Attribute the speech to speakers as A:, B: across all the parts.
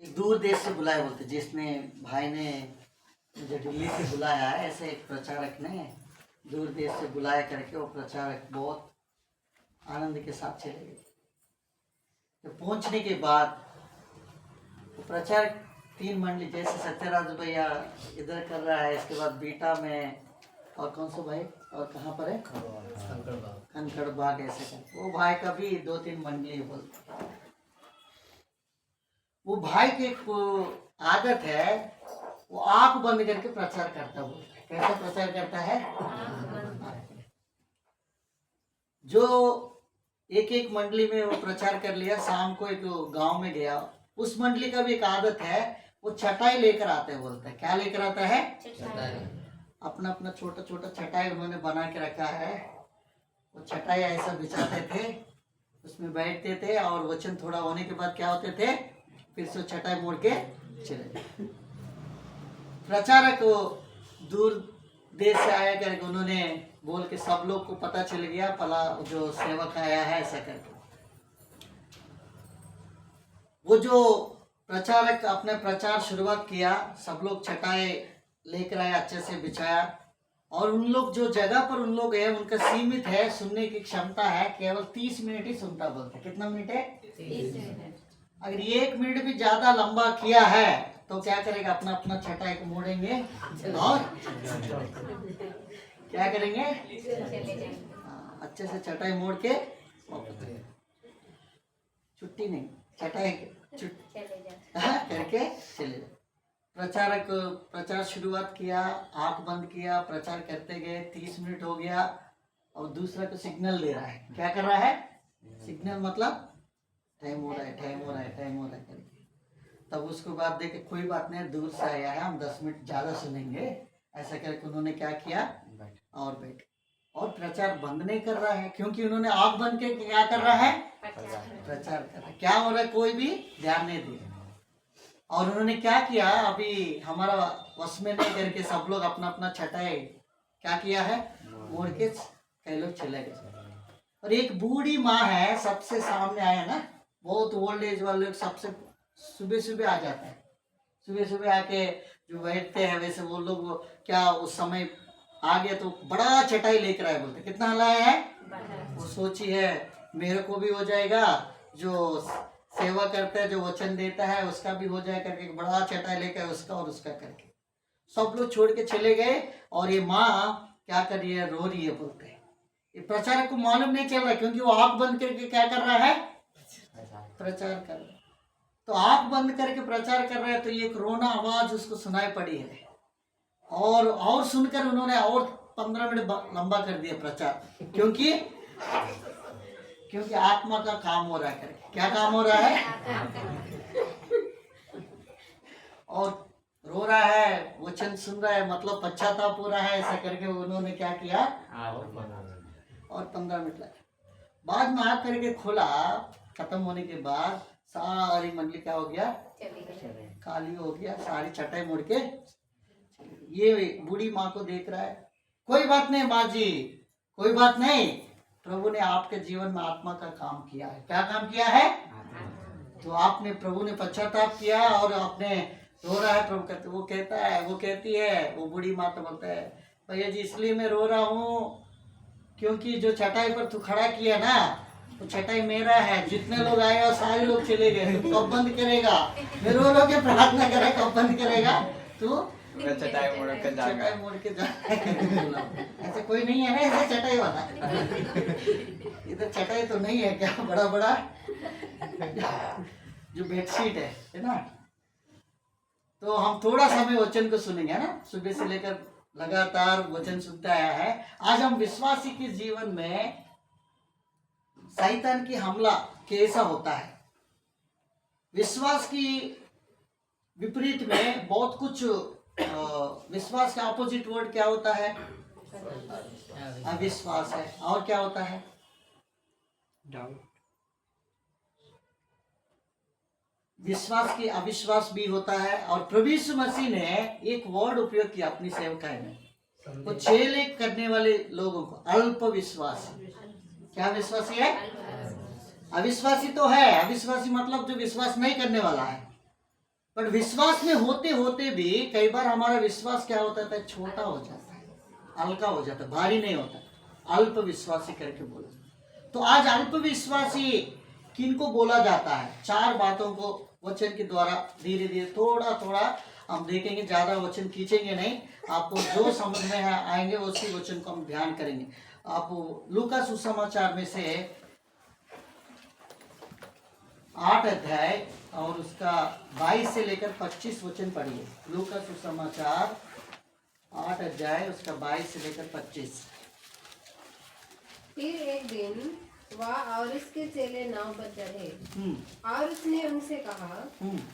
A: एक दूर देश से बुलाया बोलते, जिसने भाई ने मुझे दिल्ली से बुलाया है, ऐसे एक प्रचारक ने दूर देश से बुलाया करके वो प्रचारक बहुत आनंद के साथ चले गए। तो पहुंचने के बाद वो प्रचारक 3 मंडली जैसे सत्यराज भैया इधर कर रहा है, इसके बाद बीटा में और कौन सा भाई और कहाँ पर है कंकड़ बाग ऐसे कर वो भाई का भी 2-3 मंडली बोलते। वो भाई की एक आदत है, वो आंख बंद करके प्रचार करता बोलता है। कैसा प्रचार करता है? जो एक मंडली में वो प्रचार कर लिया, शाम को एक गांव में गया, उस मंडली का भी एक आदत है, वो चटाई लेकर आते हैं बोलता है। क्या लेकर आता है? अपना अपना छोटा छोटा चटाई उन्होंने बना के रखा है। वो चटाई ऐसा बिछाते थे, उसमें बैठते थे और वचन थोड़ा होने के बाद क्या होते थे, फिर से चटाई मोड़ के चले। प्रचारक दूर देश से आया करके उन्होंने बोल के सब लोग को पता चल गया, पला जो सेवक आया है ऐसा करके। वो जो प्रचारक अपने प्रचार शुरुआत किया, सब लोग चटाई लेकर आए, अच्छे से बिछाया, और उन लोग जो जगह पर उन लोग है उनका सीमित है, सुनने की क्षमता है केवल 30 मिनट ही सुनता बोलते। कितना मिनट है? 30 मिनट। अगर 1 मिनट भी ज्यादा लंबा किया है तो क्या करेगा, अपना अपना चटाई को मोड़ेंगे और क्या करेंगे, अच्छे से चटाई मोड़ के छुट्टी नहीं, चटाई करके चले जाए। प्रचारक प्रचार शुरुआत किया, आंख बंद किया, प्रचार करते गए, 30 मिनट हो गया और दूसरा को सिग्नल दे रहा है। क्या कर रहा है? सिग्नल मतलब टाइम हो रहा है, टाइम हो रहा है, टाइम हो रहा है करके। तब उसको बाद देखे कोई बात नहीं, दूर से आया है, हम 10 मिनट ज़्यादा सुनेंगे ऐसा करके उन्होंने क्या किया और बैठ और प्रचार बंद नहीं कर रहा है, क्योंकि उन्होंने आंख बंद करके क्या कर रहा है? प्रचार कर रहा है। क्या हो रहा है? कोई भी ध्यान नहीं दिया। और उन्होंने क्या किया, अभी हमारा वश में नहीं करके सब लोग अपना अपना छटाई क्या किया है, मोड़ के कई लोग चले गए। और एक बूढ़ी माँ है, सबसे सामने आया ना, बहुत ओल्ड एज वाले लोग सबसे सुबह सुबह आ जाते हैं, सुबह सुबह आके जो बैठते हैं, वैसे वो लोग क्या उस समय आ गया तो बड़ा चटाई लेकर आए बोलते। कितना लाया है? वो सोची है मेरे को भी हो जाएगा, जो सेवा करता है, जो वचन देता है उसका भी हो जाए करके बड़ा चटाई लेकर उसका और उसका करके सब लोग छोड़ के चले गए। और ये माँ क्या कर रही है, रो रही है बोलते हैं। ये प्रचारक को मालूम नहीं चल रहा, क्योंकि वो आंख बंद करके क्या कर रहा है, प्रचार कर रहा है। तो आंख बंद करके प्रचार कर रहा है, तो ये एक रोना आवाज उसको सुनाई पड़ी है, और सुनकर उन्होंने और 15 मिनट लंबा कर दिया प्रचार, क्योंकि आत्मा का काम हो रहा है करके। क्या काम हो रहा है? और रो रहा है, वचन सुन रहा है, मतलब पश्चाताप हो रहा है, ऐसा करके उन्होंने क्या किया और 15 मिनट लगे। बाद में आग करके खोला, खत्म होने के बाद सारी मंडली क्या हो गया, खाली हो गया, सारी चटाई मुड़ के। ये बूढ़ी माँ को देख रहा है, कोई बात नहीं माँ जी, कोई बात नहीं, प्रभु ने आपके जीवन में आत्मा का काम किया है। क्या काम किया है? तो आपने, प्रभु ने पश्चाताप किया और आपने रो रहा है। प्रभु कहते, वो कहता है, वो कहती है, वो बूढ़ी माँ तो बोलता है, भैया जी इसलिए मैं रो रहा हूँ क्योंकि जो चटाई पर तू खड़ा किया ना, वो चटाई मेरा है, जितने लोग आए और सारे लोग चले गए, कब बंद करेगा? मैं रो रो के प्रार्थना करे, कब बंद करेगा? तू चटाई मोड़ के जा। ऐसे कोई नहीं है ना ऐसे चटाई वाला? इधर चटाई तो नहीं है क्या, बड़ा बड़ा जो बेडशीट है ना। तो हम थोड़ा समय वचन को सुनेंगे ना, सुबह से लेकर लगातार वचन सुनता आया है। आज हम विश्वासी के जीवन में शैतान की हमला कैसा होता है, विश्वास की विपरीत में बहुत कुछ। विश्वास का अपोजिट वर्ड क्या होता है? अविश्वास है। और क्या होता है? डाउट। विश्वास की अविश्वास भी होता है। और प्रभु यीशु मसीह ने एक वर्ड उपयोग किया अपनी सेवकाई में, वो चेले करने वाले लोगों को, अल्प विश्वास। क्या विश्वासी है? अविश्वासी तो है, अविश्वासी मतलब जो विश्वास नहीं करने वाला है। पर विश्वास में होते होते भी कई बार हमारा विश्वास क्या होता है, छोटा हो जाता है, हल्का हो जाता है, भारी नहीं होता। अल्प विश्वासी करके बोला। तो आज अल्प विश्वासी किनको बोला जाता है? 4 बातों को वचन के द्वारा धीरे धीरे थोड़ा थोड़ा हम देखेंगे, ज्यादा वचन खींचेंगे नहीं। आपको जो समझ में आएंगे उसी वचन को हम ध्यान करेंगे। आप लूका सुसमाचार में से 8 अध्याय और उसका 22 से लेकर 25 वचन पढ़िए। लूका सुसमाचार 8 अध्याय उसका 22 से लेकर 25।
B: फिर एक दिन वह और उसके चेले नाव पर चढ़े और उसने उनसे कहा,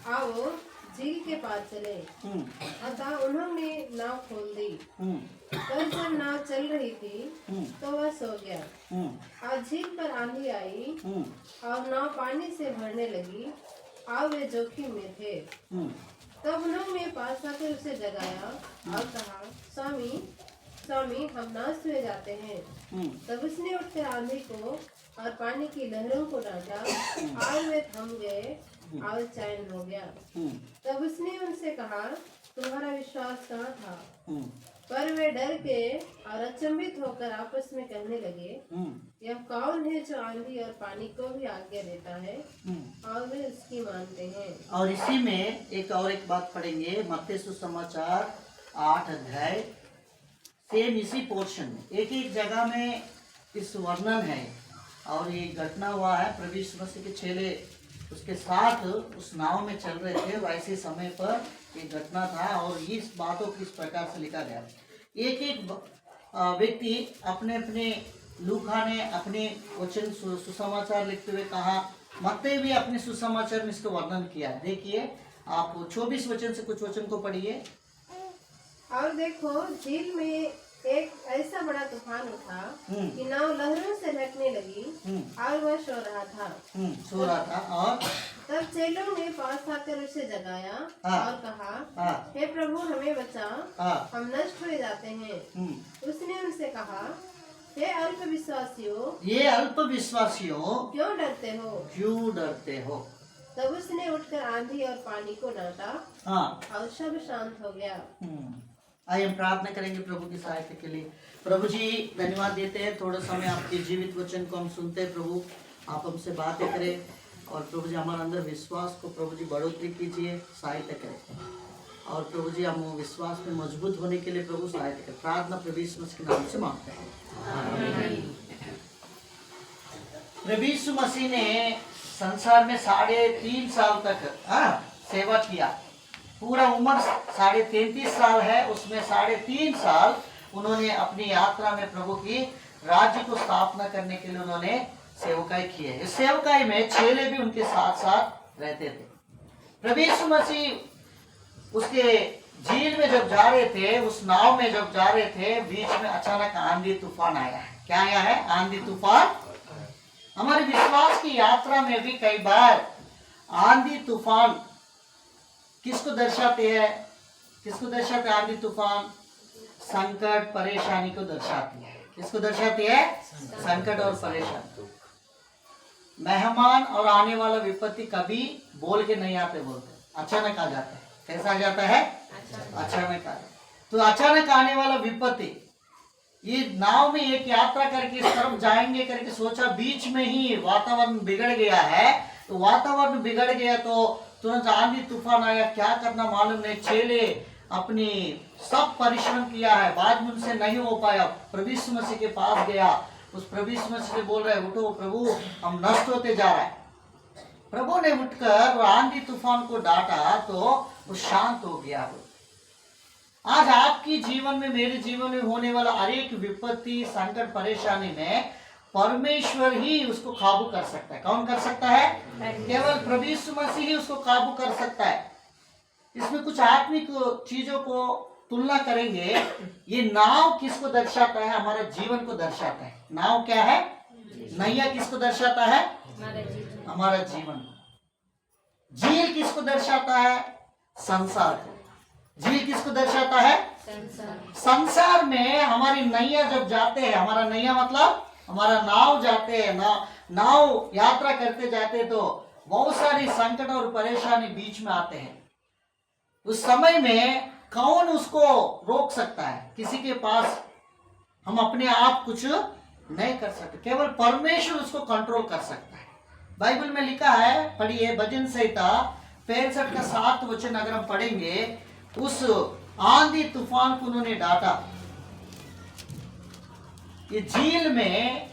B: आओ झील के पास चले। अतः उन्होंने नाव खोल दी। पर जब नाव चल रही थी तो वह सो गया। और झील पर आंधी आई और नाव पानी से भरने लगी और वे जोखिम में थे। तब उन्होंने पास आकर उसे जगाया और कहा, स्वामी स्वामी, हम नाश हुए जाते हैं। तब उसने उठकर आंधी को और पानी की लहरों को डांटा और वे थम गए और चैन हो गया। तब उसने उनसे कहा, तुम्हारा विश्वास कहाँ था? पर वे डर के और अचंभित होकर आपस में कहने लगे, यह कौन है जो आंधी और पानी को भी आज्ञा देता है और वे उसकी मानते हैं।
A: और इसी में एक बात पढ़ेंगे, मत्ती सुसमाचार 8 अध्याय सेम इसी पोर्शन में एक जगह में इस वर्णन है। और ये घटना हुआ है, प्रभु यीशु मसीह के चेले उसके साथ उस नाव में चल रहे थे, वैसे समय पर एक घटना था। और इस बातों को इस प्रकार से लिखा गया। एक व्यक्ति अपने अपने लूका ने अपने वचन सुसमाचार लिखते हुए कहा, मत्ती भी अपने सुसमाचार में इसका वर्णन किया। देखिए आप 24 वचन से कुछ वचन को पढ़िए।
B: और देखो, झील में एक ऐसा बड़ा तूफान उठा कि नाव लहरों से ढकने लगी और वह सो रहा था। और तब चेलों ने पास आकर उसे जगाया और कहा, हे प्रभु, हमें बचा, हम नष्ट हो जाते हैं। उसने उनसे कहा, हे अल्प विश्वासियों, क्यों डरते हो? तब उसने उठकर आंधी और पानी को डांटा और सब शांत हो गया।
A: आइए हम प्रार्थना करेंगे प्रभु की सहायता के लिए। प्रभु जी, धन्यवाद देते हैं, थोड़ा समय आपके जीवित वचन को हम सुनते हैं। प्रभु आप हमसे बातें करें और प्रभु जी हमारे अंदर विश्वास को प्रभु जी बढ़ोतरी कीजिए, सहायता करें। और प्रभु जी हम विश्वास में मजबूत होने के लिए प्रभु सहायता करें। प्रार्थना प्रभु यीशु मसीह के नाम से मांगते हैं। प्रभु यीशु मसीह ने संसार में 3.5 साल तक सेवा किया। पूरा उम्र 33.5 साल है, उसमें 3.5 साल उन्होंने अपनी यात्रा में प्रभु की राज्य को स्थापना करने के लिए उन्होंने सेवकाई की है। इस सेवकाई में चेले भी उनके साथ साथ रहते थे। प्रभु यीशु मसीह उसके झील में जब जा रहे थे, उस नाव में जब जा रहे थे, बीच में अचानक आंधी तूफान आया है। क्या आया है? आंधी तूफान। हमारे विश्वास की यात्रा में भी कई बार आंधी तूफान किसको दर्शाते हैं? आंधी तूफान संकट परेशानी को दर्शाती है। किसको दर्शाती है? संकट और परेशानी। मेहमान और आने वाला विपत्ति कभी बोल के नहीं आते, बोलते अचानक आ जाता है। कैसा आ जाता है? अचानक आ जाता। तो अचानक आने वाला विपत्ति, ये नाव में एक यात्रा करके इस तरफ जाएंगे करके सोचा, बीच में ही वातावरण बिगड़ गया है। तो वातावरण बिगड़ गया तो तुरंत आंधी तूफान आया, क्या करना मालूम नहीं। चेले अपनी सब परिश्रम किया है, बाद में उनसे नहीं हो पाया। प्रभु यीशु मसीह के पास गया, उस प्रभु यीशु मसीह से बोल रहे, उठो प्रभु, हम नष्ट होते जा रहे हैं। प्रभु ने उठकर आंधी तूफान को डांटा तो वो शांत हो गया। आज आपकी जीवन में, मेरे जीवन में होने वाला हर एक विपत्ति, संकट, परेशानी में परमेश्वर ही उसको काबू कर सकता है। कौन कर सकता है? केवल प्रभु यीशु मसीह ही उसको काबू कर सकता है। इसमें कुछ आत्मिक चीजों को तुलना करेंगे। ये नाव किसको दर्शाता है? हमारा जीवन को दर्शाता है। नाव क्या है? नैया किसको दर्शाता है? हमारा जीवन। झील किसको दर्शाता है? संसार को। झील किसको दर्शाता है? संसार में हमारी नैया जब जाते हैं, हमारा नैया मतलब हमारा नाव जाते हैं, नाव यात्रा करते जाते तो बहुत सारी संकट और परेशानी बीच में आते हैं। उस समय में कौन उसको रोक सकता है? किसी के पास हम अपने आप कुछ नहीं कर सकते, केवल परमेश्वर उसको कंट्रोल कर सकता है। बाइबल में लिखा है, पढ़िए भजन संहिता 65 का 7 वचन अगर हम पढ़ेंगे, उस आंधी तूफान को उन्होंने डांटा। ये झील में,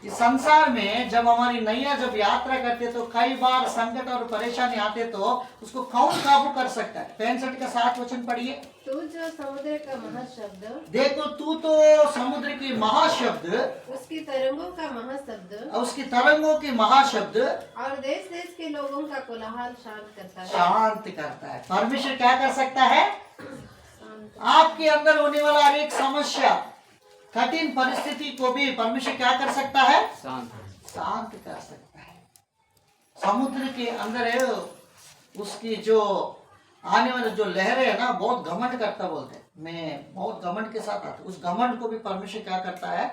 A: इस संसार में जब हमारी नैया जब यात्रा करते तो कई बार संकट और परेशानी आते तो उसको कौन काबू कर सकता है? 65 का 7 वचन पढ़िए।
B: तू जो समुद्र का महाशब्द,
A: देखो तू तो समुद्र की महाशब्द,
B: उसकी तरंगों का महाशब्द,
A: उसकी तरंगों के महाशब्द
B: और देश देश के लोगों का कोलाहल शांत करता है।
A: शांत करता है। परमेश्वर क्या कर सकता है?
B: शांत।
A: आपके अंदर होने वाला हर एक समस्या, कठिन परिस्थिति को भी परमेश्वर क्या कर सकता है? शांत कर सकता है। समुद्र के अंदर है, उसकी जो आने वाले जो लहरें है ना, बहुत घमंड करता, बोलते हैं मैं बहुत घमंड के साथ आता, उस घमंड को भी परमेश्वर क्या करता है?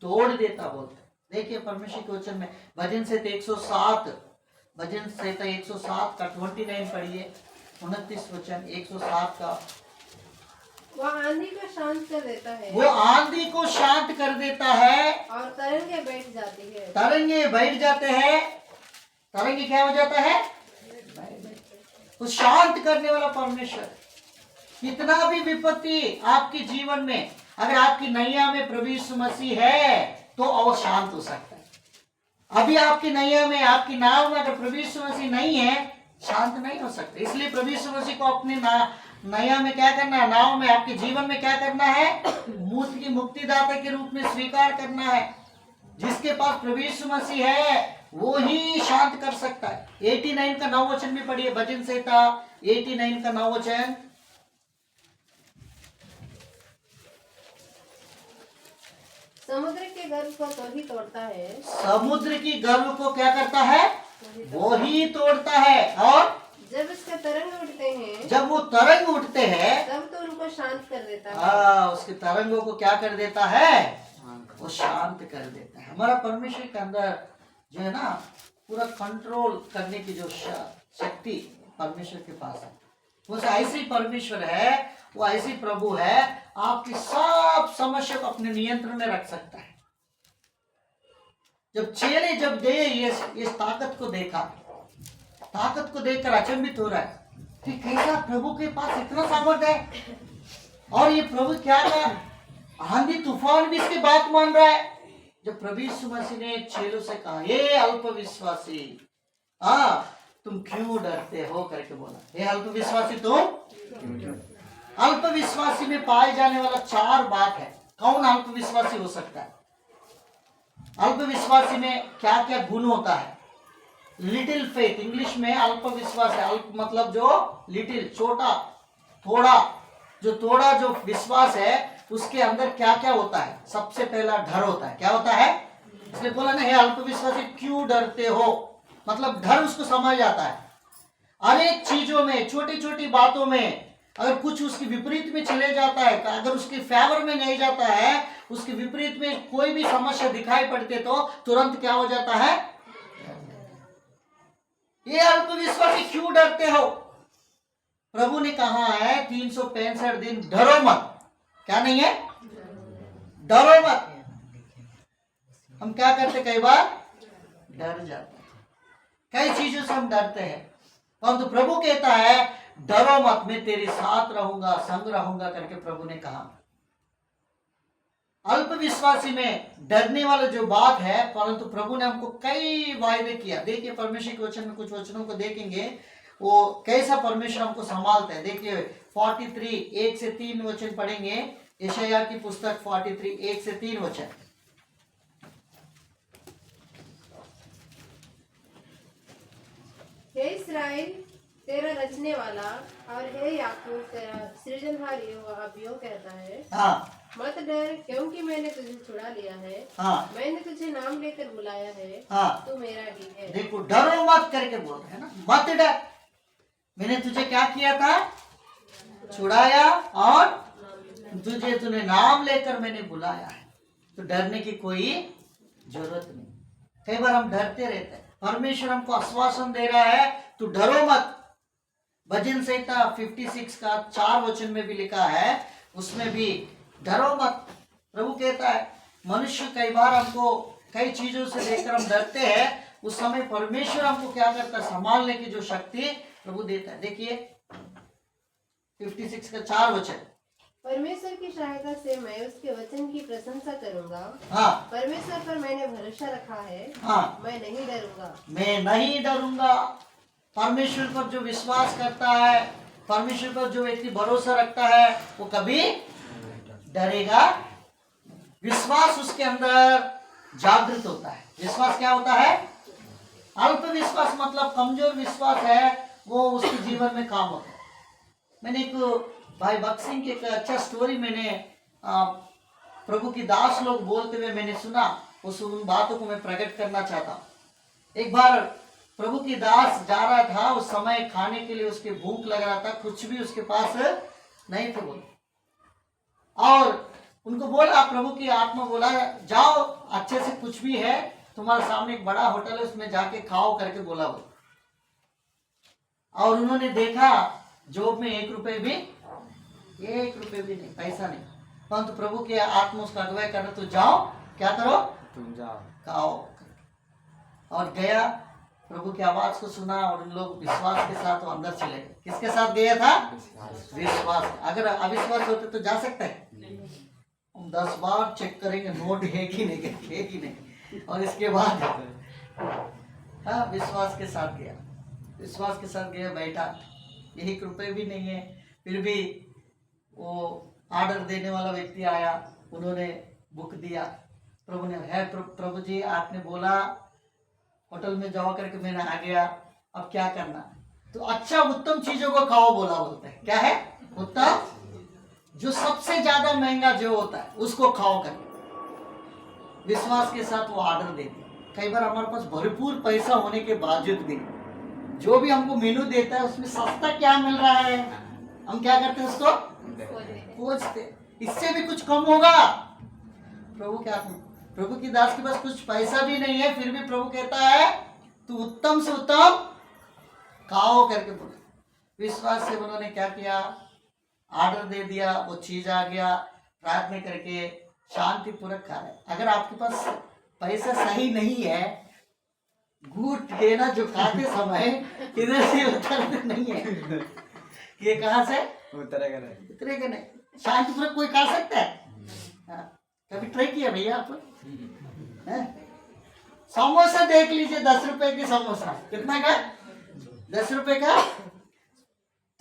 A: तोड़ देता, बोलते हैं। देखिए परमेश्वर के वचन में भजन संहिता 107, भजन संहिता 107 का 29 पढ़िए, 29 वचन 107 का।
B: वह आंधी को शांत कर देता है,
A: वो आंधी को शांत कर देता है
B: और तरंगे बैठ जाती है।
A: तरंगे बैठ जाते हैं। तरंगे क्या हो जाता है? तो शांत करने वाला परमेश्वर। कितना भी विपत्ति आपके जीवन में, अगर आपकी नैया में प्रभु यीशु मसीह है तो और शांत हो सकता है। अभी आपकी नैया में, आपकी नाव में अगर प्रभु यीशु मसीह नहीं है, शांत नहीं हो सकते। इसलिए प्रभु यीशु मसीह को अपने नैया में क्या करना है? नाव में, आपके जीवन में क्या करना है? मुक्तिदाता के रूप में स्वीकार करना है। जिसके पास प्रभु यीशु मसीह है वो ही शांत कर सकता है। 89 का 9 वचन भी पढ़िए, भजन संहिता 89 का 9 वचन।
B: समुद्र के गर्भ को तो ही तोड़ता है,
A: समुद्र की गर्भ को क्या करता है? वो ही तोड़ता है। और
B: जब उसके तरंग उठते हैं,
A: जब वो तरंग उठते हैं
B: तब तो उनको शांत कर देता है।
A: उसके तरंगों को क्या कर देता है? वो शांत कर देता है। हमारा परमेश्वर के अंदर जो है ना, पूरा कंट्रोल करने की जो शक्ति परमेश्वर के पास है। वो ऐसे ही परमेश्वर है, वो ऐसे ही प्रभु है, आपकी सब समस्या को अपने नियंत्रण में रख सकता है। जब चेले जब गए, ये ताकत को देखा, ताकत को देखकर अचंभित हो रहा है कि कैसा प्रभु के पास इतना सामर्थ्य है, और ये प्रभु क्या कर, आंधी तूफान भी इसकी बात मान रहा है। जब प्रभु यीशु मसीह ने चेलों से कहा, ये अल्पविश्वासी, तुम क्यों डरते हो करके बोला। हे अल्पविश्वासी, तुम अल्पविश्वासी में पाए जाने वाला 4 बात है। कौन अल्पविश्वासी हो सकता है? अल्पविश्वासी में क्या क्या गुण होता है? लिटिल फेथ, इंग्लिश में अल्पविश्वास है। अल्प मतलब जो लिटिल, छोटा, थोड़ा, जो थोड़ा जो विश्वास है उसके अंदर क्या क्या होता है? सबसे पहला डर होता है। क्या होता है? इसलिए बोला ना, हे अल्पविश्वासी क्यों डरते हो, मतलब डर उसको समझ आता है। अनेक चीजों में, छोटी छोटी बातों में अगर कुछ उसके विपरीत में चले जाता है, अगर उसके फेवर में नहीं जाता है, उसके विपरीत में कोई भी समस्या दिखाई पड़ती तो तुरंत क्या हो जाता है? ये अल्पविश्वासी क्यों डरते हो? प्रभु ने कहा है 365 दिन डरो मत। क्या नहीं है? डरो मत। हम क्या करते, कई बार डर जाते हैं, कई चीजों से हम डरते हैं, परंतु तो प्रभु कहता है डरो मत, मैं तेरे साथ रहूंगा, संग रहूंगा करके प्रभु ने कहा। अल्पविश्वासी में डरने वाला जो बात है, परंतु प्रभु ने हमको कई वायदे किया। देखिए परमेश्वर के वचन में कुछ वचनों को देखेंगे, वो कैसा परमेश्वर हमको संभालता है। देखिए 43 1 से 3 वचन पढ़ेंगे, यशायाह की पुस्तक 43 1 से 3 वचन।
B: हे इस्राएल तेरा रचने वाला, और हे याकूब तेरा सृजनहार यूं कहता है, मत डर, क्योंकि मैंने तुझे छुड़ा लिया है। मैंने तुझे नाम लेकर बुलाया है। तू मेरा ही है।
A: देखो डरो मत करके बोल रहे हैं ना, मत डर, मैंने तुझे क्या किया था? छुड़ाया, और तूने नाम लेकर मैंने बुलाया है, तो डरने की कोई जरूरत नहीं। कई बार हम डरते रहते हैं, परमेश्वर हमको आश्वासन दे रहा है तू डरो मत, भजन संहिता 56 का 4 वचन में भी लिखा है, उसमें भी डरो मत। प्रभु कहता है मनुष्य कई बार हमको कई चीजों से देखकर हम डरते हैं, उस समय परमेश्वर हमको क्या करता है, संभालने की जो शक्ति प्रभु देता है। देखिए 56 का 4 वचन,
B: परमेश्वर की सहायता से मैं उसके वचन की प्रशंसा करूंगा।
A: हाँ
B: परमेश्वर पर मैंने भरोसा रखा है,
A: हाँ,
B: मैं नहीं डरूंगा।
A: मैं नहीं डरूंगा। परमेश्वर पर जो विश्वास करता है, परमेश्वर पर जो व्यक्ति भरोसा रखता है, वो कभी डरेगा। विश्वास उसके अंदर जागृत होता है। विश्वास क्या होता है? अल्प विश्वास मतलब कमजोर विश्वास है, वो उसके जीवन में काम होता है। मैंने एक भाई भक्त सिंह की एक अच्छा स्टोरी मैंने प्रभु की दास लोग बोलते हुए मैंने सुना, उन बातों को मैं प्रकट करना चाहता हूँ। एक बार प्रभु की दास जा रहा था, उस समय खाने के लिए उसके भूख लग रहा था, कुछ भी उसके पास नहीं थे बोले, और उनको बोला, प्रभु की आत्मा बोला जाओ अच्छे से कुछ भी है तुम्हारे सामने एक बड़ा होटल है उसमें जाके खाओ करके बोला वो। और उन्होंने देखा जोब में 1 रुपए भी नहीं, पैसा नहीं, परंतु प्रभु की आत्मा उसका अगुवाई करना, तो जाओ क्या करो,
C: तुम जाओ
A: खाओ। और गया, प्रभु की आवाज को सुना और उन लोग विश्वास के साथ वो अंदर चले गए। किसके साथ गया था? विश्वास। अगर अविश्वास होते तो जा सकते हैं? हम 10 बार चेक करेंगे नोट है कि नहीं, है कि नहीं, और इसके बाद हाँ विश्वास के साथ गया, विश्वास के साथ गया, बैठा, 1 रुपए भी नहीं है, फिर भी वो ऑर्डर देने वाला व्यक्ति आया, उन्होंने बुक दिया। प्रभु ने है प्रभु जी आपने बोला होटल में जाओ करके मैंने आ गया, अब क्या करना? तो अच्छा उत्तम चीजों को खाओ बोला, बोलते हैं क्या है उत्तम, जो सबसे ज्यादा महंगा जो होता है उसको खाओ करके। विश्वास के साथ वो ऑर्डर दे दिया। कई बार हमारे पास भरपूर पैसा होने के बावजूद भी जो भी हमको मेनू देता है उसमें सस्ता क्या मिल रहा है, हम क्या करते हैं उसको खोजते, इससे भी कुछ कम होगा। प्रभु क्या, प्रभु की दास के पास कुछ पैसा भी नहीं है, फिर भी प्रभु कहता है तू उत्तम से उत्तम खाओ करके बोले। विश्वास से उन्होंने क्या किया, ऑर्डर दे दिया, वो चीज आ गया, प्रार्थना करके शांति पूर्वक खा रहे। अगर आपके पास पैसा सही नहीं है, घूट के ना जो खाते समय इधर से उतरते नहीं है, ये कहाँ से
C: उतरेगा नहीं,
A: शांति पूर्वक कोई खा सकता है? हाँ, कभी ट्राई किया भैया आप? समोसा देख लीजिए, 10 रुपए की समोसा, कितना का? 10 रुपए का।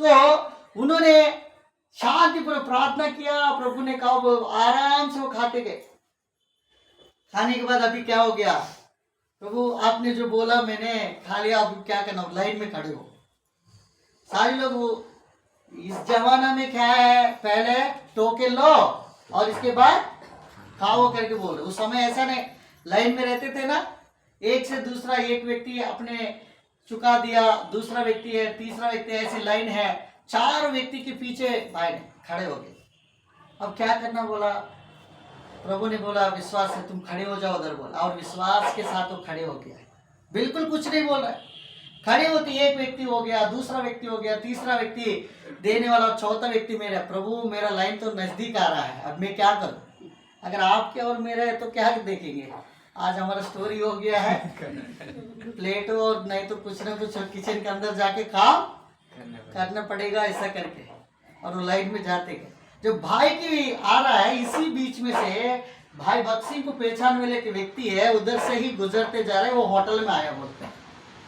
A: तो उन्होंने शांतिपूर्वक प्रार्थना किया, प्रभु ने कहा, वो आराम से वो खाते गए। खाने के बाद अभी क्या हो गया, प्रभु आपने जो बोला मैंने खा लिया, अब क्या करना, लाइन में खड़े हो। सारे लोग वो इस जमाना में क्या है, पहले टोके लो और इसके बाद खाओ करके बोल। उस समय ऐसा नहीं, लाइन में रहते थे ना, एक से दूसरा, एक व्यक्ति अपने चुका दिया, दूसरा व्यक्ति है, तीसरा व्यक्ति, ऐसी लाइन है, 4 व्यक्ति के पीछे भाई खड़े हो गए। अब क्या करना बोला, प्रभु ने बोला विश्वास से तुम खड़े हो जाओ उधर बोला, और विश्वास के साथ वो खड़े हो गया, बिल्कुल कुछ नहीं बोल रहा है। खड़े होते एक व्यक्ति हो गया, दूसरा व्यक्ति हो गया, तीसरा व्यक्ति देने वाला, चौथा व्यक्ति मेरा, प्रभु मेरा लाइन तो नजदीक आ रहा है, अब मैं क्या करूं? अगर आपके और मेरे है तो क्या देखेंगे, आज हमारा स्टोरी हो गया है, प्लेट और नहीं तो कुछ ना कुछ किचन के अंदर जाके काम करना पड़ेगा, ऐसा करके, और वो लाइन में जाते गए। जो भाई की आ रहा है, इसी बीच में से भाई भक्त सिंह को पहचान वाले के व्यक्ति है, उधर से ही गुजरते जा रहे, वो होटल में आया, बोलते हैं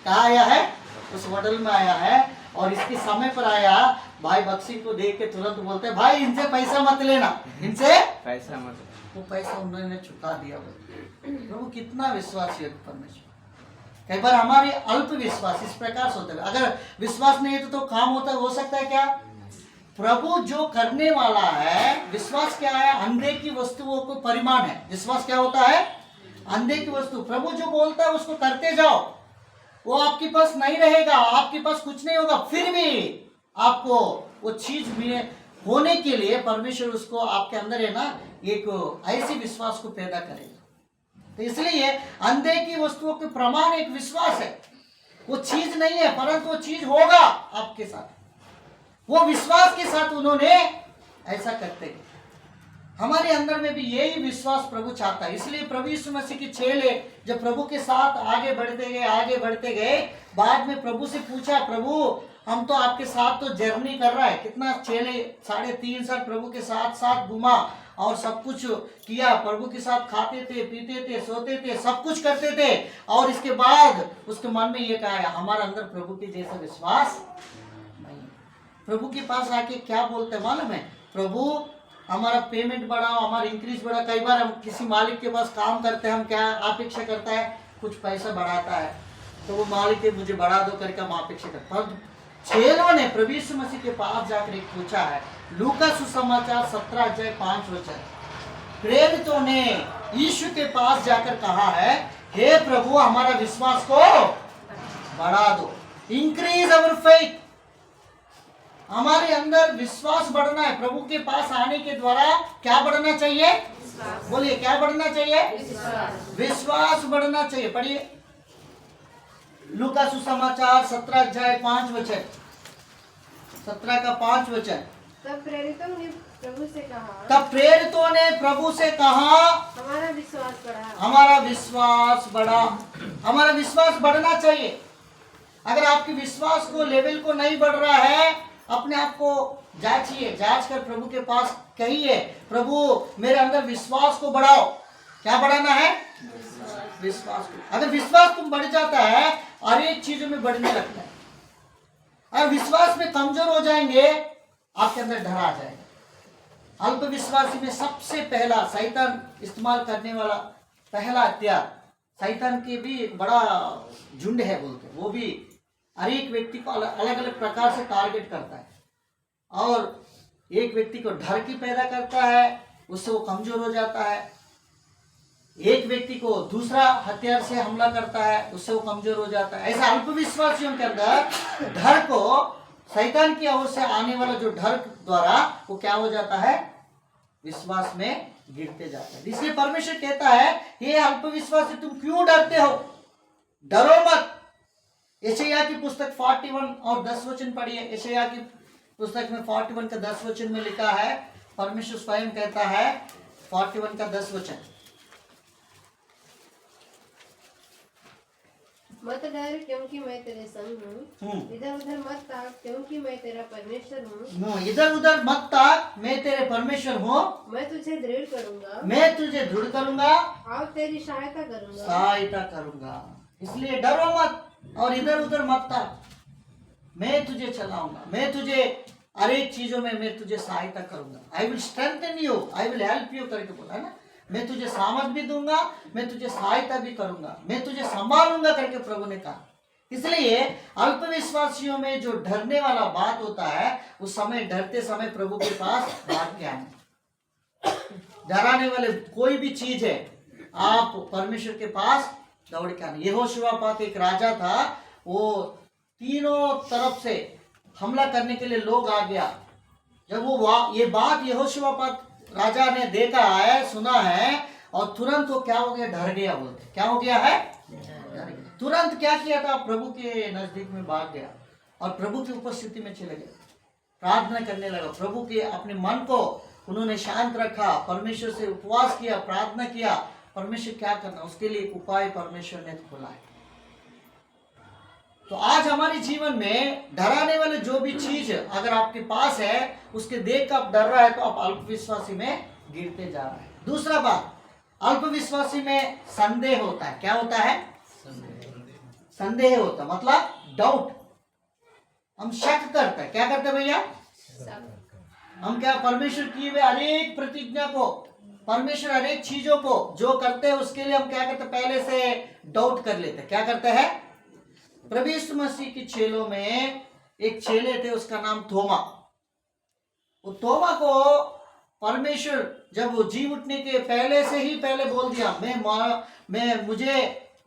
A: कहाँ आया है, उस होटल में आया है, और इसके समय पर आया। भाई भक्त सिंह को देख के तुरंत बोलते हैं भाई इनसे पैसा मत लेना, इनसे
C: पैसा मत,
A: वो पैसा उन्होंने चुका दिया। प्रभु कितना विश्वास योग्य परमेश्वर। कई बार हमारे अल्प विश्वास इस प्रकार से होता है, अगर विश्वास नहीं है तो काम होता है, हो सकता है क्या? प्रभु जो करने वाला है, विश्वास क्या है, अंधे की वस्तुओं को परिमाण है। विश्वास क्या होता है? अंधे की वस्तु। प्रभु जो बोलता है उसको करते जाओ, वो आपके पास नहीं रहेगा, आपके पास कुछ नहीं होगा, फिर भी आपको वो चीज में होने के लिए परमेश्वर उसको आपके अंदर है ना, एक ऐसी विश्वास को पैदा करेगा। तो इसलिए अंधे की वस्तुओं के प्रमाण एक विश्वास है। वो चीज नहीं है, परंतु वो चीज होगा आपके साथ। वो विश्वास के साथ उन्होंने ऐसा करते गए। हमारे अंदर में भी यही विश्वास प्रभु चाहता है। इसलिए प्रभु यीशु मसीह के चेले जब प्रभु के साथ आगे बढ़ते गए, बाद में प्रभु से पूछा, प्रभु हम तो आपके साथ तो जर्नी कर रहा है, कितना चेले 3.5 साल प्रभु के साथ घुमा और सब कुछ किया, प्रभु के साथ खाते थे, पीते थे, सोते थे, सब कुछ करते थे, और इसके बाद उसके मन में ये कहा हमारा अंदर प्रभु के जैसा विश्वास नहीं। प्रभु के पास आके क्या बोलते हैं मालूम है? प्रभु हमारा पेमेंट बढ़ाओ, हमारा इंक्रीज बढ़ा। कई बार हम किसी मालिक के पास काम करते हैं, हम क्या अपेक्षा करता है, कुछ पैसा बढ़ाता है तो वो मालिक है मुझे बढ़ा दो करके हम अपेक्षा करते हैं। पर चेलों ने प्रभु यीशु मसीह के पास जाकर एक पूछा है, लूका सुसमाचार 17:5 प्रेरितों ने यीशु के पास जाकर कहा है, हे प्रभु हमारा विश्वास को बढ़ा दो, इंक्रीज अवर फेथ। हमारे अंदर विश्वास बढ़ना है। प्रभु के पास आने के द्वारा क्या बढ़ना चाहिए? बोलिए क्या बढ़ना चाहिए? विश्वास बढ़ना चाहिए। पढ़िए लूका सुसमाचार 17:5 17 का 5
B: तब प्रेरितों ने प्रभु से कहा, हमारा विश्वास बढ़ा।
A: हमारा विश्वास बढ़ा। हमारा विश्वास बढ़ना चाहिए। अगर आपके विश्वास को लेवल को नहीं बढ़ रहा है, अपने आप को जांचिए, जांच कर प्रभु के पास कहिए, प्रभु मेरे अंदर विश्वास को बढ़ाओ। क्या बढ़ाना है? विश्वास को। अगर विश्वास तुम बढ़ जाता है, हर एक चीजों में बढ़ने लगता है। अगर विश्वास में कमजोर हो जाएंगे, आपके अंदर डर आ जाएगा। अल्प विश्वासी में सबसे पहला शैतान इस्तेमाल करने वाला पहला हथियार, शैतान के भी बड़ा झुंड है बोलते, वो भी हर एक व्यक्ति को अलग अलग प्रकार से टारगेट करता है, और एक व्यक्ति को डर की पैदा करता है, उससे वो कमजोर हो जाता है। एक व्यक्ति को दूसरा हथियार से हमला करता है, उससे वो कमजोर हो जाता है। ऐसा अल्पविश्वासियों के अंदर डर को, शैतान की ओर से आने वाला जो डर द्वारा वो क्या हो जाता है? विश्वास में गिरते जाता है। इसलिए परमेश्वर कहता है, हे अल्पविश्वासी तुम क्यों डरते हो? डरो मत। यशायाह की पुस्तक 41 और 10 पढ़िए। यशायाह की पुस्तक में 41 का 10 में लिखा है, परमेश्वर स्वयं कहता है 41 का 10
B: मत डर क्योंकि मैं तेरे संग हूँ, इधर उधर मत ताक क्योंकि मैं तेरा परमेश्वर हूँ।
A: इधर उधर मत ताक, मैं तेरे परमेश्वर हूँ।
B: मैं तुझे दृढ़ करूँगा,
A: मैं तुझे दृढ़ करूँगा
B: और तेरी सहायता करूँगा।
A: इसलिए डरो मत और इधर उधर मत ताक। मैं तुझे चलाऊंगा, मैं तुझे हर एक चीजों में मैं तुझे सहायता करूंगा। I will strengthen you, I will help you करके बोला है ना। मैं तुझे सामर्थ भी दूंगा, मैं तुझे सहायता भी करूंगा, मैं तुझे संभालूंगा करके प्रभु ने कहा। इसलिए अल्पविश्वासियों में जो डरने वाला बात होता है, उस समय डरते समय प्रभु के पास भाग के आना। डराने वाले कोई भी चीज है, आप परमेश्वर के पास दौड़ के आना। यहोशुआपात एक राजा था, वो तीनों तरफ से हमला करने के लिए लोग आ गया। जब वो ये बात यहोशुआपात राजा ने देखा है, सुना है, और तुरंत वो क्या हो गया? डर गया। बोलते क्या हो गया है? तुरंत क्या किया था? प्रभु के नजदीक में भाग गया और प्रभु की उपस्थिति में चले गए, प्रार्थना करने लगा। प्रभु के अपने मन को उन्होंने शांत रखा, परमेश्वर से उपवास किया, प्रार्थना किया। परमेश्वर क्या करना, उसके लिए एक उपाय परमेश्वर ने खोला है। तो आज हमारे जीवन में डराने वाले जो भी चीज अगर आपके पास है, उसके देख कर आप डर रहा है, तो आप अल्पविश्वासी में गिरते जा रहे हैं। दूसरा बात, अल्पविश्वासी में संदेह होता है। क्या होता है? संदेह होता है, मतलब डाउट। हम शक करते हैं। क्या करते हैं भैया? हम क्या परमेश्वर किए हुए अनेक प्रतिज्ञा को, परमेश्वर अनेक चीजों को जो करते हैं, उसके लिए हम क्या करते हैं? पहले से डाउट कर लेते हैं। क्या करते हैं? प्रभु यीशु मसीह के चेलों में एक चेले थे, उसका नाम थोमा। वो थोमा को परमेश्वर जब वो जी उठने के पहले से ही पहले बोल दिया, मैं मुझे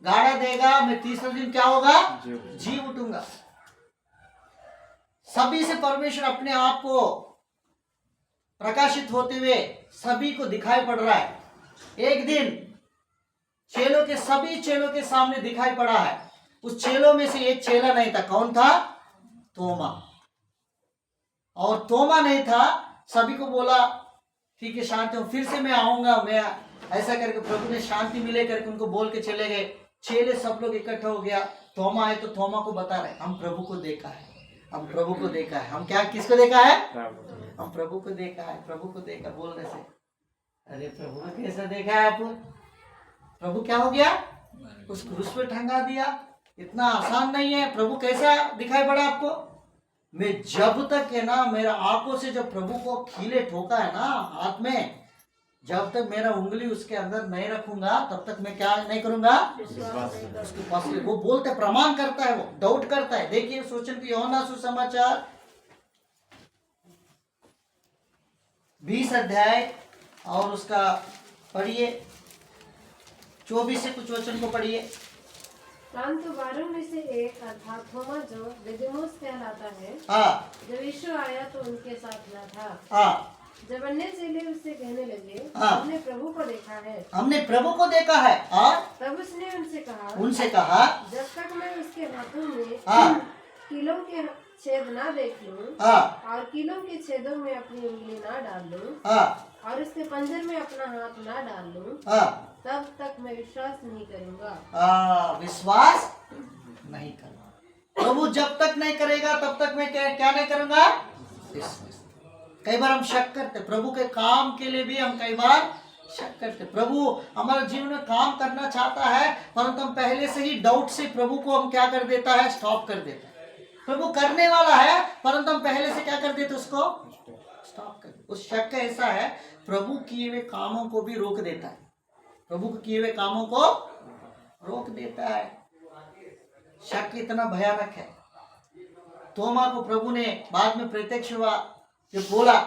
A: गाड़ा देगा, मैं तीसरे दिन क्या होगा? जी उठूंगा। सभी से परमेश्वर अपने आप को प्रकाशित होते हुए सभी को दिखाई पड़ रहा है। एक दिन चेलों के, सभी चेलों के सामने दिखाई पड़ा है। उस चेलों में से एक चेला नहीं था। कौन था? थोमा। और तोमा नहीं था, सभी को बोला ठीक है शांति हो, फिर से मैं आऊंगा, मैं ऐसा करके प्रभु ने शांति मिले करके उनको बोल के चले गए। चेले सब लोग इकट्ठा हो गया। थोमा है तो थोमा को बता रहे हम प्रभु को देखा है, हम प्रभु को देखा है। हम क्या किसको देखा है? हम प्रभु को देखा है, प्रभु को देखा बोलने से। अरे प्रभु को कैसा देखा है आप? प्रभु क्या हो गया? उस क्रूस पे टंगा दिया। इतना आसान नहीं है। प्रभु कैसा दिखाई पड़ा आपको? मैं जब तक है ना मेरा आंखों से जब प्रभु को खीले ठोका है ना हाथ में, जब तक मेरा उंगली उसके अंदर नहीं रखूंगा तब तक मैं क्या नहीं करूंगा? उसके पास वो बोलते प्रमाण करता है, वो डाउट करता है। देखिए सोचन की यूहन्ना सुसमाचार 20 अध्याय और उसका पढ़िए 24 से कुछ वचन को पढ़िए।
B: परंतु 12 में से एक अर्थात थोमा जो दिदिमुस कहलाता है,
A: हाँ
B: जब यीशु आया तो उनके साथ न था।
A: हाँ
B: जब अन्य चेले उससे कहने लगे
A: हाँ।
B: हमने प्रभु को देखा है,
A: हमने प्रभु को देखा है, और
B: तब उसने
A: उनसे कहा
B: जब तक मैं उसके हाथों में
A: हाँ
B: कीलों के छेद ना देख लूं
A: हाँ
B: और कीलों के छेदों में अपनी उंगली ना डाल लूं
A: हाँ
B: और उसके पंजर में अपना हाथ ना डाल लूं,
A: हाँ
B: तब तक मैं विश्वास नहीं करूंगा।
A: विश्वास नहीं करना। प्रभु जब तक नहीं करेगा तब तक मैं क्या नहीं करूंगा? कई बार हम शक करते, प्रभु के काम के लिए भी हम कई बार शक करते। प्रभु हमारे जीवन में काम करना चाहता है, परंतु हम पहले से ही डाउट से प्रभु को हम क्या कर देता है? स्टॉप कर देता है। प्रभु करने वाला है परंतु हम पहले से क्या कर देते? उसको स्टॉप कर देते। उस शक ऐसा है, प्रभु किए हुए कामों को भी रोक देता है। प्रभु को किए हुए कामों को रोक देता है। शक इतना भयानक है। तोमा को प्रभु ने बाद में प्रत्यक्ष हुआ, जब बोला,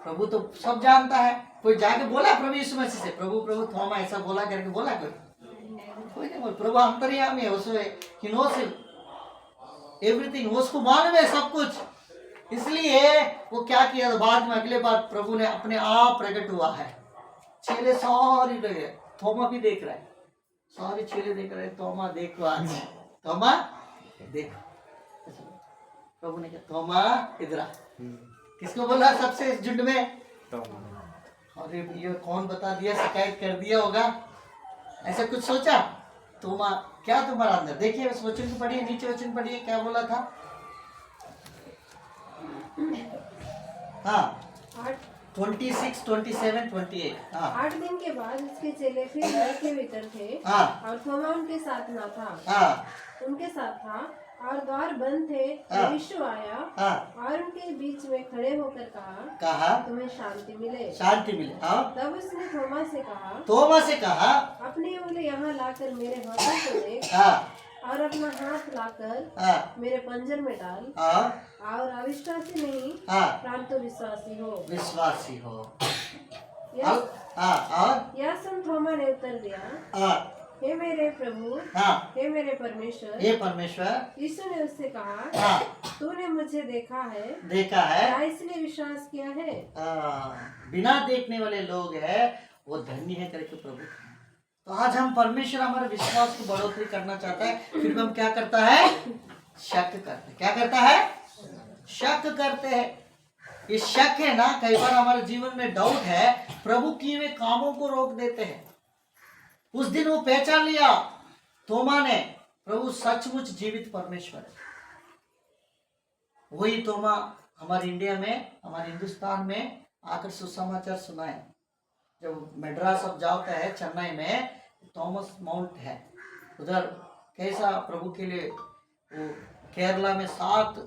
A: प्रभु तो सब जानता है, कोई जाके बोला प्रभु यीशु मसीह से प्रभु प्रभु थोमा ऐसा बोला करके बोला? कोई नहीं बोला। प्रभु अंतर्यामी है, उसमें ही नोस एवरीथिंग, उसको मालूम है सब कुछ। इसलिए वो क्या किया बाद में, अगले बार प्रभु ने अपने आप प्रकट हुआ है। चेले सारी लगे, थोमा भी देख रहा है, सारे चेले देख रहे हैं, थोमा देखो आज, थोमा देखो। प्रभु ने कहा थोमा इधर आ। किसको बोला? सबसे झुंड में। अरे ये कौन बता दिया, शिकायत कर दिया होगा, ऐसा कुछ सोचा? थोमा क्या तुम्हारा अंदर? देखिए उस वचन को पढ़िए, नीचे वचन पढ़िए, क्या बोला था? हाँ 26, 27, 28। हाँ
B: 8 दिन के बाद उसके चेले फिर घर के भीतर थे
A: हाँ
B: और थोमा उनके साथ न था।
A: हाँ
B: उनके साथ था और द्वार बंद थे।
A: हाँ।
B: यीशु आया
A: हाँ
B: और उनके बीच में खड़े होकर
A: कहा
B: तुम्हें शांति मिले।
A: शांति मिले। हाँ
B: तब उसने थोमा से कहा
A: तोमा से कहा
B: अपनी उंगली यहाँ लाकर मेरे हाथों को देख
A: हाँ
B: और अपना हाथ लाकर
A: हाँ
B: मेरे पंजर में डाल
A: हाँ
B: और अविश्वासी नहीं
A: हाँ
B: परंतु विश्वासी हो।
A: विश्वासी हो।
B: यह
A: हाँ और
B: यह सुन थोमा ने उत्तर दिया,
A: हाँ
B: हे मेरे प्रभु,
A: हाँ
B: हे मेरे परमेश्वर।
A: ये परमेश्वर।
B: यीशु ने उससे कहा
A: हाँ
B: तूने मुझे देखा है,
A: देखा है,
B: क्या इसलिए विश्वास किया है?
A: बिना देखने वाले लोग हैं वो धन्य है करके प्रभु। तो आज हम परमेश्वर हमारे विश्वास को बढ़ोतरी करना चाहता है, फिर भी हम क्या करता है? शक करते हैं। क्या करता है? शक करते हैं। ये शक है ना, कई बार हमारे जीवन में डाउट है, प्रभु किए हुए कामों को रोक देते हैं। उस दिन वो पहचान लिया तोमा ने, प्रभु सचमुच जीवित परमेश्वर है। वही तोमा हमारे इंडिया में, हमारे हिंदुस्तान में आकर सुसमाचार सुनाए। जब मद्रास अब जाता है चेन्नई में, थॉमस माउंट है उधर, कैसा प्रभु के लिए वो केरला में 7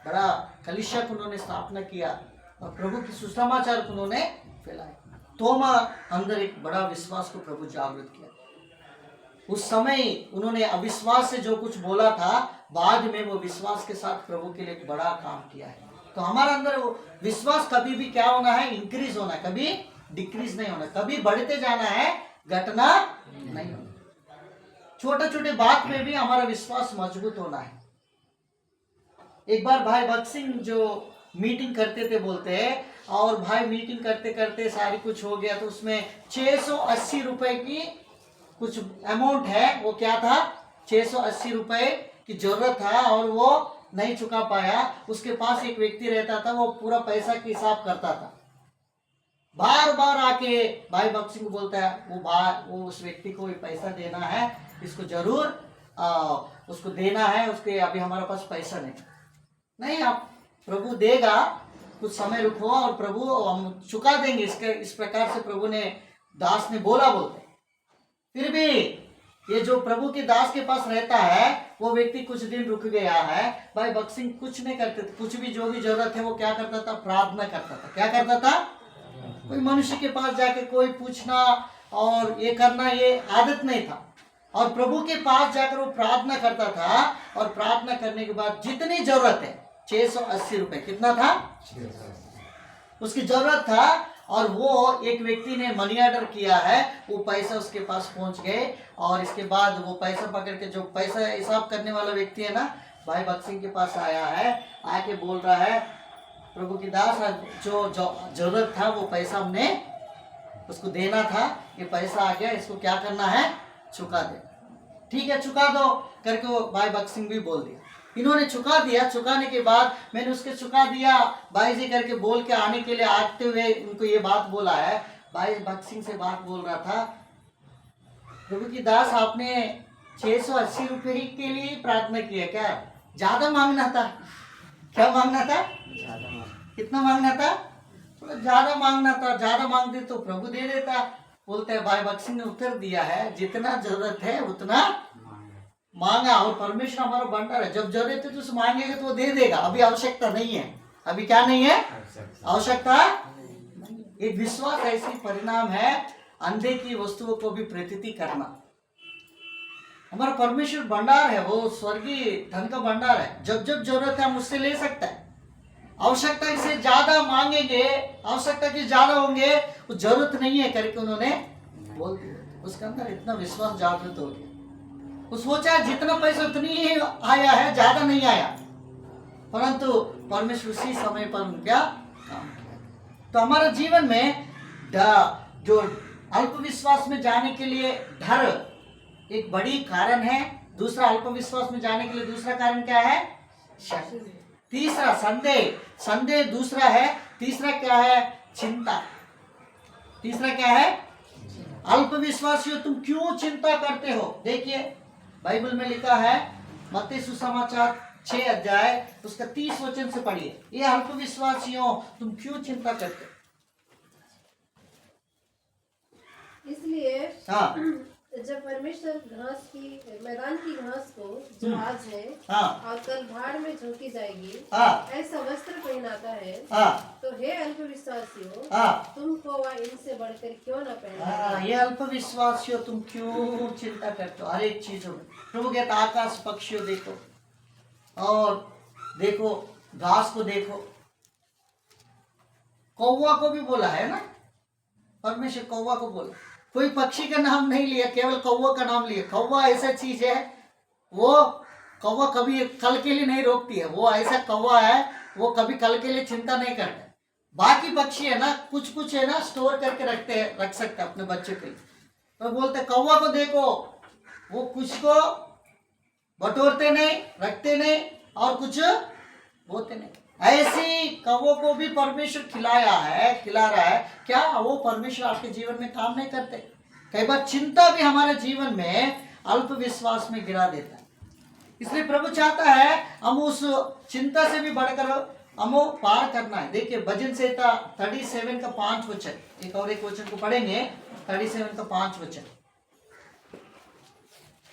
A: बड़ा कलीसिया को उन्होंने स्थापना किया और प्रभु की सुसमाचार को उन्होंने फैलाया। तोमा अंदर एक बड़ा विश्वास को प्रभु जागृत किया। उस समय उन्होंने अविश्वास से जो कुछ बोला था, बाद में वो विश्वास के साथ प्रभु के लिए एक बड़ा काम किया है। तो हमारे अंदर वो विश्वास कभी भी क्या होना है? इंक्रीज होना है, कभी डिक्रीज नहीं होना, कभी बढ़ते जाना है, घटना नहीं होना। छोटे छोटे बात में भी हमारा विश्वास मजबूत होना है। एक बार भाई भक्त सिंह जो मीटिंग करते थे बोलते हैं, और भाई मीटिंग करते करते सारी कुछ हो गया, तो उसमें 680 रुपए की कुछ अमाउंट है, वो क्या था? 680 रुपए की जरूरत था और वो नहीं चुका पाया, उसके पास एक व्यक्ति रहता था, वो पूरा पैसा का हिसाब करता था। बार बार आके भाई भक्त सिंह बोलता है वो उस व्यक्ति को ये पैसा देना है, इसको जरूर उसको देना है, उसके अभी हमारे पास पैसा नहीं, आप प्रभु देगा, कुछ समय रुको और प्रभु हम चुका देंगे। इस प्रकार से प्रभु ने दास ने बोलते। फिर भी ये जो प्रभु के दास के पास रहता है वो व्यक्ति कुछ दिन रुक गया है। भाई भक्त सिंह कुछ नहीं करते थे, कुछ भी जो भी जरूरत है वो क्या करता था, प्रार्थना करता था। क्या करता था? कोई मनुष्य के पास जाके कोई पूछना और ये करना ये आदत नहीं था, और प्रभु के पास जाकर वो प्रार्थना करता था, और प्रार्थना करने के बाद जितनी जरूरत है 680 रुपए, कितना था उसकी जरूरत था, और वो एक व्यक्ति ने मनी ऑर्डर किया है, वो पैसा उसके पास पहुंच गए। और इसके बाद वो पैसा पकड़ के, जो पैसा हिसाब करने वाला व्यक्ति है ना, भाई भक्त सिंह के पास आया है, आके बोल रहा है प्रभु की दास, जो जरूरत था वो पैसा हमने उसको देना था, ये पैसा आ गया, इसको क्या करना है, चुका दे। ठीक है चुका दो करके वो भाई भक्त सिंह भी बोल दिया। इन्होंने चुका दिया। चुकाने के बाद मैंने उसके चुका दिया भाई जी करके बोल के आने के लिए आते हुए उनको ये बात बोला है। भाई भक्त सिंह से बात बोल रहा था, प्रभु की दास आपने 680 रुपये ही के लिए प्रार्थना की है क्या? ज्यादा मांगना था। क्या मांगना था? कितना मांगना था? थोड़ा ज्यादा मांगना था। ज्यादा मांगते तो प्रभु दे देता। बोलते हैं भाई भक्त सिंह ने उत्तर दिया है, जितना जरूरत है उतना मांगा, और परमेश्वर हमारा भंडार है, जब जरूरत है तो उसे मांगेगा तो वो दे देगा। अभी आवश्यकता नहीं है। अभी क्या नहीं है? आवश्यकता। एक विश्वास ऐसी परिणाम है अंधे की वस्तुओं को भी प्रतीति करना। हमारा परमेश्वर भंडार है, वो स्वर्गीय धन का भंडार है। जब जब जरूरत है हम उससे ले सकते हैं। आवश्यकता से ज्यादा मांगेंगे, आवश्यकता के ज्यादा होंगे, वो जरूरत नहीं है करके उन्होंने बोल दिया। उसके अंदर इतना विश्वास जागृत हो गया। वो सोचा जितना पैसा उतनी ही आया है, ज्यादा नहीं आया, परंतु परमेश्वर उसी समय पर उनका काम किया। तो हमारा जीवन में जो अल्प विश्वास में जाने के लिए डर एक बड़ी कारण है। दूसरा, अल्प विश्वास में जाने के लिए दूसरा कारण क्या है? शक। तीसरा संदेह दूसरा है। तीसरा क्या है? चिंता। तीसरा क्या है? अल्प विश्वासियों तुम क्यों चिंता करते हो? देखिए बाइबल में लिखा है, मत्ती सुसमाचार 6 अध्याय उसका 30 वचन से पढ़िए। ये अल्प विश्वासियों तुम क्यों चिंता करते हो?
B: इसलिए
A: हाँ,
B: जब परमेश्वर मैदान की घास को जो आज है
A: हाँ,
B: और कल भाड़ में झोंकी जाएगी,
A: हाँ,
B: ऐसा वस्त्र पहनाता है,
A: हाँ,
B: तो हे अल्पविश्वासियों,
A: हाँ,
B: तुमको वह इनसे बढ़कर क्यों न पहना?
A: हाँ, ये अल्प विश्वासियों तुम क्यों चिंता करते हो हर एक चीजों में? प्रभु कहता आकाश पक्षियों देखो, और देखो घास को देखो, कौवा को भी बोला है ना, परमेश्वर कौवा को बोला। कोई पक्षी का नाम नहीं लिया, केवल कौवा का नाम लिया। कौवा ऐसा चीज है, वो कौवा कभी कल के लिए नहीं रोकती है। वो ऐसा कौवा है, वो कभी कल के लिए चिंता नहीं करता। बाकी पक्षी है ना, कुछ है ना, स्टोर करके रख सकते हैं अपने बच्चे के लिए। तो बोलते कौवा को देखो, वो कुछ को बटोरते नहीं, रखते नहीं, और कुछ बोते नहीं। ऐसी कौवों को भी परमेश्वर खिला रहा है। क्या वो परमेश्वर आपके जीवन में काम नहीं करते? कई बार चिंता भी हमारे जीवन में अल्प विश्वास में गिरा देता है। इसलिए प्रभु चाहता है हम उस चिंता से भी बढ़कर हमें पार करना है। देखिए भजन संहिता 37 का 5 वचन, एक और एक वचन को पढ़ेंगे। 37 का 5 वचन।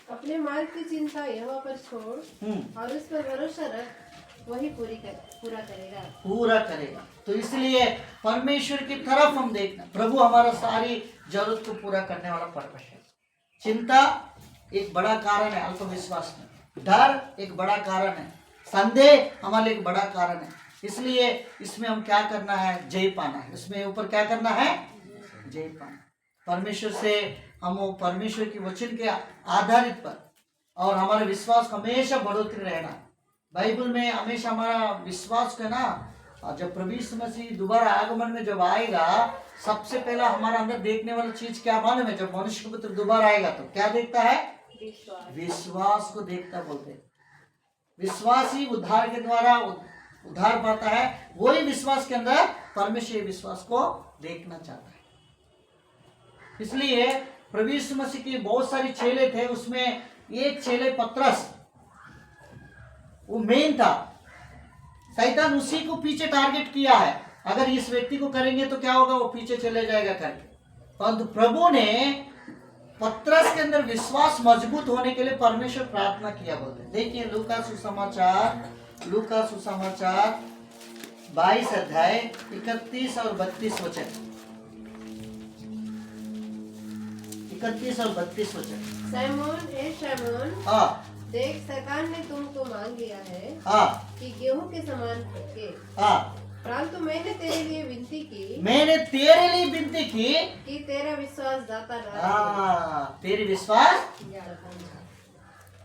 B: अपने मार्ग की चिंता यहोवा पर छोड़ और उस पर भरोसा रख, वही पूरा करेगा। तो इसलिए परमेश्वर की तरफ हम देखना। प्रभु हमारा सारी जरूरत को पूरा करने वाला परमेश्वर। चिंता एक बड़ा कारण है अल्प विश्वास में। डर एक बड़ा कारण है। संदेह हमारे लिए एक बड़ा कारण है। इसलिए इसमें हम क्या करना है? जय पाना है। इसमें ऊपर क्या करना है? जय पाना। परमेश्वर से हम परमेश्वर की वचन के आधारित पर और हमारा विश्वास हमेशा बढ़ोतरी रहना। बाइबल में हमेशा हमारा विश्वास का ना, जब प्रभु यीशु मसीह दोबारा आगमन में जब आएगा, सबसे पहला हमारा अंदर देखने वाला चीज क्या मालूम है? जब मनुष्य पुत्र दोबारा आएगा तो क्या देखता है? विश्वास को देखता बोलते।
A: विश्वास ही उद्धार के द्वारा उद्धार पाता है। वही विश्वास के अंदर परमेश्वर विश्वास को देखना चाहता है। इसलिए प्रभु यीशु मसीह के बहुत सारे चेले थे, उसमें एक चेले पतरस वो मेन था। शैतान उसी को पीछे टारगेट किया है, अगर इस व्यक्ति को करेंगे तो क्या होगा, वो पीछे चले जाएगा करके। परंतु प्रभु ने पतरस के अंदर विश्वास मजबूत होने के लिए परमेश्वर प्रार्थना किया बोलते। देखिए लूका सुसमाचार 22 अध्याय 31 और 32 वचन। 31 और 32 वचन।
B: शैमोन ए शैमोन,
A: हाँ
B: देख शैतान ने तुमको मांग लिया है
A: हाँ
B: कि गेहूं के समान फटके,
A: हाँ,
B: परंतु मैंने तेरे लिए विनती की कि तेरा विश्वास जाता ना रहे।
A: हाँ, तेरी विश्वास,
B: जाता ना।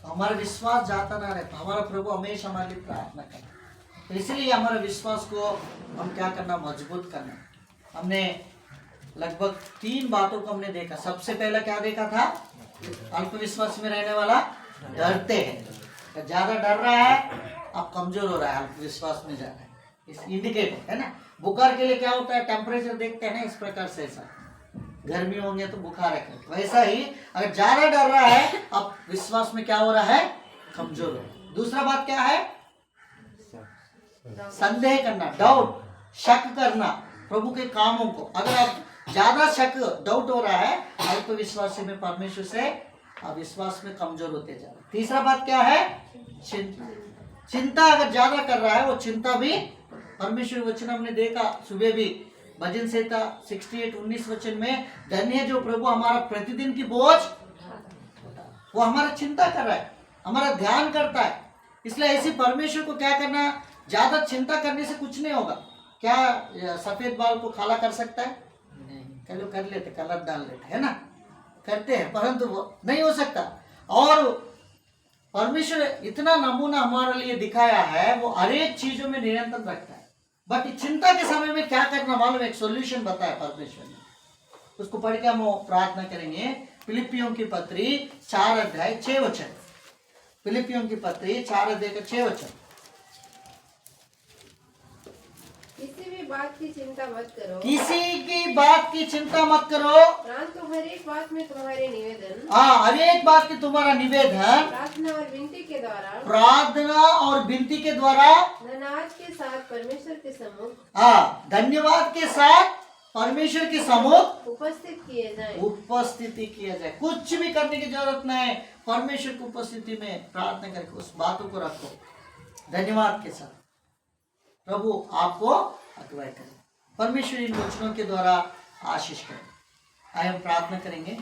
A: हमारा विश्वास जाता ना रहता। हमारा प्रभु हमेशा हमारे लिए प्रार्थना करता। तो इसलिए हमारे विश्वास को हम क्या करना, मजबूत करना। हमने लगभग 3 बातों को हमने देखा। सबसे पहला क्या देखा था, अल्प विश्वास में रहने वाला डरते हैं। ज्यादा डर रहा है, आप कमजोर हो रहा है, अल्प विश्वास में जा रहा है, इस इंडिकेटर है ना। बुखार के लिए क्या होता है, टेम्परेचर देखते हैं ना, इस प्रकार से। ऐसा गर्मी होंगे तो बुखार है, वैसा ही अगर ज्यादा डर रहा है, अब विश्वास में क्या हो रहा है, कमजोर हो रहा है। दूसरा बात क्या है, संदेह करना, डाउट, शक करना प्रभु के कामों को। अगर आप ज्यादा शक, डाउट हो रहा है, अल्प विश्वास में परमेश्वर से आप विश्वास में कमजोर होते जा रहे। तीसरा बात क्या है, चिंता अगर ज्यादा कर रहा है, वो चिंता भी परमेश्वर वचन हमने देखा सुबह भी, भजन संहिता 68:19 वचन में, धन्य जो प्रभु हमारा प्रतिदिन की बोझ, वो हमारा चिंता कर रहा है, हमारा ध्यान करता है। इसलिए ऐसी परमेश्वर को क्या करना, ज्यादा चिंता करने से कुछ नहीं होगा। क्या सफेद बाल को काला कर सकता है, नहीं, कर लेते, कलर डाल लेते है ना, करते हैं, परंतु वो नहीं हो सकता। और परमेश्वर इतना नमूना हमारे लिए दिखाया है, वो हर एक चीजों में निरंतर रखता है। बट चिंता के समय में क्या करना मालूम, एक सॉल्यूशन बताया परमेश्वर ने, उसको पढ़ के हम प्रार्थना करेंगे। फिलिपियों की पत्री 4 अध्याय 6 वचन। फिलिपियों की पत्री 4 अध्याय 6 वचन।
B: किसी भी बात की चिंता मत करो,
A: किसी की बात की चिंता मत करो,
B: परंतु हर एक बात में तुम्हारे निवेदन,
A: हाँ, हर एक बात की तुम्हारा निवेदन
B: प्रार्थना और विनती के द्वारा,
A: प्रार्थना और विनती के द्वारा,
B: धन्यवाद के साथ परमेश्वर के सम्मुख,
A: हाँ, धन्यवाद के साथ परमेश्वर के सम्मुख
B: उपस्थित किए जाएं।
A: उपस्थिति किया जाए। कुछ भी करने की जरूरत नहीं, परमेश्वर की उपस्थिति में प्रार्थना करके उस बातों को रखो धन्यवाद के साथ। प्रभु आपको अगुवाई करे, परमेश्वर इन वचनों के द्वारा आशीष करे। आइए हम प्रार्थना करेंगे।